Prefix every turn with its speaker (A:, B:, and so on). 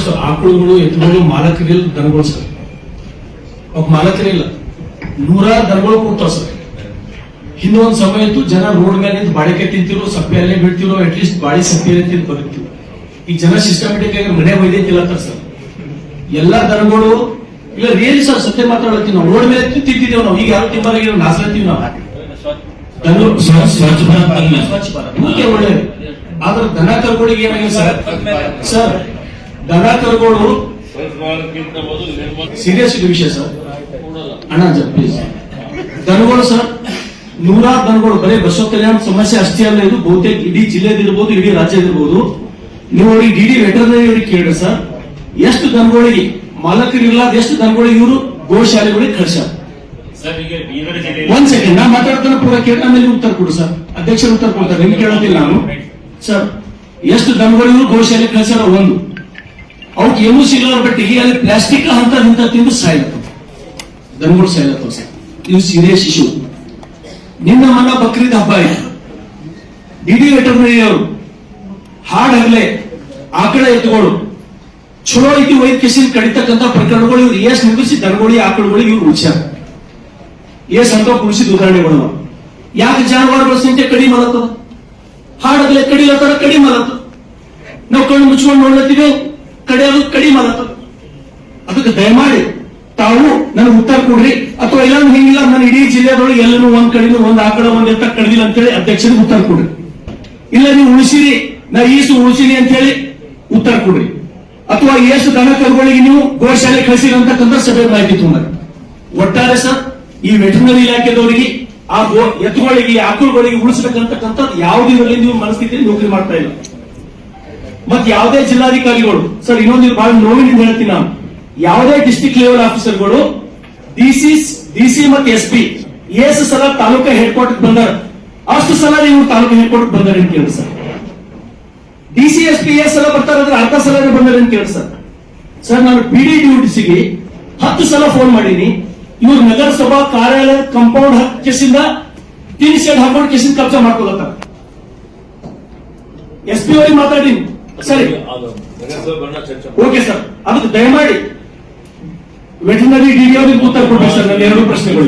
A: ಬಹಳಷ್ಟು ಆಕಳುಗಳು ಎತ್ತುಗಳು ಮಾಲಕರಿಲ್ಲ ದನಗಳು ಸರ್. ಒಬ್ಬ ಮಾಲಕರಿಲ್ಲ, 100 ದನಗಳು ಕೂತಾವ ಸರ್. ಹಿಂದೊಂದು ಸಮಯ ಇತ್ತು, ಜನ ರೋಡ್ ಮೇಲೆ ನಿಂತು ಬಾಳಿಕೆ ತಿಂತಿರೋ, ಸಪ್ಪೆಯಲ್ಲೇ ಬೀಳ್ತಿರೋ, ಅಟ್ಲೀಸ್ಟ್ ಬಾಳಿ ಸಪ್ಪೆಯಲ್ಲೇ ತಿಂದು ಬದುಕ್ತಿರು. ಈಗ ಜನ ಸಿಸ್ಟಮೆಟಿಕ್ ಆಗಿ ಮನೆ ಒಯ್ದೈತಿಲ್ಲ ಸರ್. ಎಲ್ಲಾ ದನಗಳು ಇಲ್ಲ ರಿಯಲಿ ಸರ್, ಸತ್ಯ ಮಾತಾಡತ್ತೀವಿ ನಾವು. ರೋಡ್ ಮೇಲೆ ತಿಂತಿದ್ದೇವೆ ನಾವು. ಈಗ ಯಾರು ತಿಂಬಾರಾಗಿ ನಾಸಲತ್ತೀವಿ ನಾವು. ಸ್ವಚ್ಛ ಭಾರತ್ ಮುಖ್ಯ ಒಳ್ಳೆಯದು. ಆದ್ರೆ ದನ ಕರುಗಳಿಗೆ ಏನಾಗಿದೆ ಸರ್, ದನ ಕರುಗಳು ಸೀರಿಯಸ್ ವಿಷಯ ಸರ್. ಅಣ್ಣ ಪ್ಲೀಸ್, ದನಗಳು ಸರ್, 100 ದನಗಳು ಬರೀ ಬಸವ ಕಲ್ಯಾಣ ಸಮಸ್ಯೆ ಅಷ್ಟೇ ಅಲ್ಲ, ಇದು ಬಹುತೇಕ ಇಡೀ ಜಿಲ್ಲೆದಿರ್ಬೋದು, ಇಡೀ ರಾಜ್ಯದಿರ್ಬೋದು. ನೀವು ಅವ್ರಿಗೆ ಡಿಡಿ ವೆಟರ್ನರಿ ಅವ್ರಿಗೆ ಕೇಳ್ರಿ ಸರ್, ಎಷ್ಟು ದನಗಳಿಗೆ ಮಾಲಕರಿಲ್ಲ, ಎಷ್ಟು ದನಗಳಿಗೆ ಇವರು ಗೋಶಾಲೆಗಳಿಗೆ ಕಳಿಸ್ಯಾರ. ಒಂದ್ ಸೆಕೆಂಡ್ ನಾ ಮಾತಾಡ್ತಾನೆ, ಪೂರ ಕೇಳ ಮೇಲೆ ಉತ್ತರ ಕೊಡು ಸರ್. ಅಧ್ಯಕ್ಷರು ಉತ್ತರ ಕೊಡ್ತಾರೆ, ನಿಮ್ಗೆ ಕೇಳೋದಿಲ್ಲ ನಾನು ಸರ್. ಎಷ್ಟು ದನಗಳು ಇವರು ಗೋಶಾಲೆ ಕಳಿಸ್ಯಾರ? ಒಂದು, ಅವಕ್ಕೆ ಏನೂ ಸಿಗಲ್ಲ, ಬಟ್ ಈಗ ಅಲ್ಲಿ ಪ್ಲಾಸ್ಟಿಕ್ ಅಂತ ನಿಂತ ತಿಂದು ಸಾಯ್ಲತ್ತವ, ದನಗಳು ಸಾಯ್ಲತ್ತವ ಸರ್. ಇದು ಸೀರಿಯಸ್ ಇಶ್ಯೂ. ನಿನ್ನ ಮನ ಬಕ್ರೀದ್ ಹಬ್ಬ ಇದೆ, ಡಿಡಿ ವೆಟರ್ನರಿ ಅವರು ಹಾಡಾಗ್ಲೆ ಆಕಳ ಎತ್ತುಗಳು ಚಲೋ ಐತಿ ವೈದ್ಯಕೀಯ ಕಡಿತಕ್ಕಂಥ ಪ್ರಕರಣಗಳು ಇವ್ರು ಎಸ್ ನಿರ್ಮಿಸಿ ದನಗಳಿಗೆ ಆಕಳುಗಳಿಗೆ ಇವ್ರು ಉಳಿಸ್ಯಾರ. ಎಸ್ ಅಂತ ಉಳಿಸಿದ ಉದಾಹರಣೆಗಳು. ಯಾಕೆ ಜಾನುವಾರುಗಳ ಸಂಖ್ಯೆ ಕಡಿಮೆ ಮಾಡತ್ತದ? ಹಾಡಾಗ್ಲೆ ಕಡಿಲತ್ತಾರ, ಕಡಿಮೆ ಮಾಡತ್ತದ. ನಾವು ಕಣ್ಣು ಮುಚ್ಕೊಂಡು ನೋಡ್ಲತ್ತೀವಿ, ಕಡಿಯೋದು ಕಡಿಮೆ ಮಾಡತ್ತದ. ಅದಕ್ಕೆ ದಯಮಾಡಿ ತಾವು ನನಗೆ ಉತ್ತರ ಕೊಡ್ರಿ, ಅಥವಾ ಇಲ್ಲ ಹಿಂಗಿಲ್ಲ, ನಾನು ಇಡೀ ಜಿಲ್ಲೆದೊಳಗೆ ಎಲ್ಲರೂ ಒಂದ್ ಕಡಿಮೆ ಒಂದ್ ಆಕಳ ಒಂದ್ ಎತ್ತ ಕಡಿದಿಲ್ಲ ಅಂತೇಳಿ ಅಧ್ಯಕ್ಷರಿಗೆ ಉತ್ತರ ಕೊಡ್ರಿ. ಇಲ್ಲ ನೀವು ಉಳಿಸಿರಿ, ನಾ ಈಸು ಉಳಿಸಿರಿ ಅಂತ ಹೇಳಿ ಉತ್ತರ ಕೊಡ್ರಿ. ಅಥವಾ ಎಷ್ಟು ದನ ಕರುಗಳಿಗೆ ನೀವು ಗೋಶಾಲೆ ಕಳಿಸಿರಿ ಅಂತಕ್ಕಂಥ ಸಭೆ ಮಾಹಿತಿ ತುಂಬ. ಒಟ್ಟಾರೆ ಸರ್, ಈ ವೆಟರ್ನರಿ ಇಲಾಖೆದವರಿಗೆ ಆ ಎತ್ತುಗಳಿಗೆ ಆಕಳುಗಳಿಗೆ ಉಳಿಸಬೇಕಂತಕ್ಕಂಥದ್ದು ಯಾವುದಿರಲಿ ನೀವು ಮನಸ್ಥಿತಿಯಲ್ಲಿ ನೌಕರಿ ಮಾಡ್ತಾ ಇಲ್ಲ. ಮತ್ತೆ ಯಾವುದೇ ಜಿಲ್ಲಾಧಿಕಾರಿಗಳು ಸರ್, ಇನ್ನೊಂದು ಬಹಳ ನೋವಿನಿಂದ ಹೇಳ್ತೀನಿ ನಾನು, ಯಾವುದೇ ಡಿಸ್ಟ್ರಿಕ್ಟ್ ಲೆವೆಲ್ ಆಫೀಸರ್ಗಳು ಡಿಸಿ ಮತ್ತೆ SP ಎಷ್ಟು ಸಲ ತಾಲೂಕಾ ಹೆಡ್ ಕ್ವಾರ್ಟರ್ ಬಂದಾರ, ಅಷ್ಟು ಸಲ ನೀವು ತಾಲೂಕಾ ಹೆಡ್ ಕ್ವಾರ್ಟರ್ ಬಂದಾರೆ ಅಂತ ಕೇಳಿ ಸರ್. DC SP ಎಷ್ಟು ಸಲ ಬರ್ತಾರಂದ್ರೆ ಅರ್ಧ ಸಲ ಬಂದಾರೆ ಅಂತ ಕೇಳಿ ಸರ್. ಸರ್, ನಾನು PDDUDCಗೆ 10 ಸಲ ಫೋನ್ ಮಾಡೀನಿ. ಇವ್ರು ನಗರಸಭಾ ಕಾರ್ಯಾಲಯ ಕಂಪೌಂಡ್ ಕೇಸಿಂದ 3 ಶೆಡ್ ಹಾಕೊಂಡು ಕೇಸಿಂದ ಕಬ್ಜಾ ಮಾಡ್ಕೊಳತ್ತಾರ. SP ಅವರಿಗೆ ಮಾತಾಡೀನಿ. ಸರಿ, ಓಕೆ ಸರ್, ಅದಕ್ಕೆ ದಯಮಾಡಿ ವೆಟರ್ನರಿ DD ಅವರಿಗೆ ಉತ್ತರ ಕೊಡ್ಬೇಕು ಸರ್. ನನ್ನ 2 ಪ್ರಶ್ನೆಗಳು.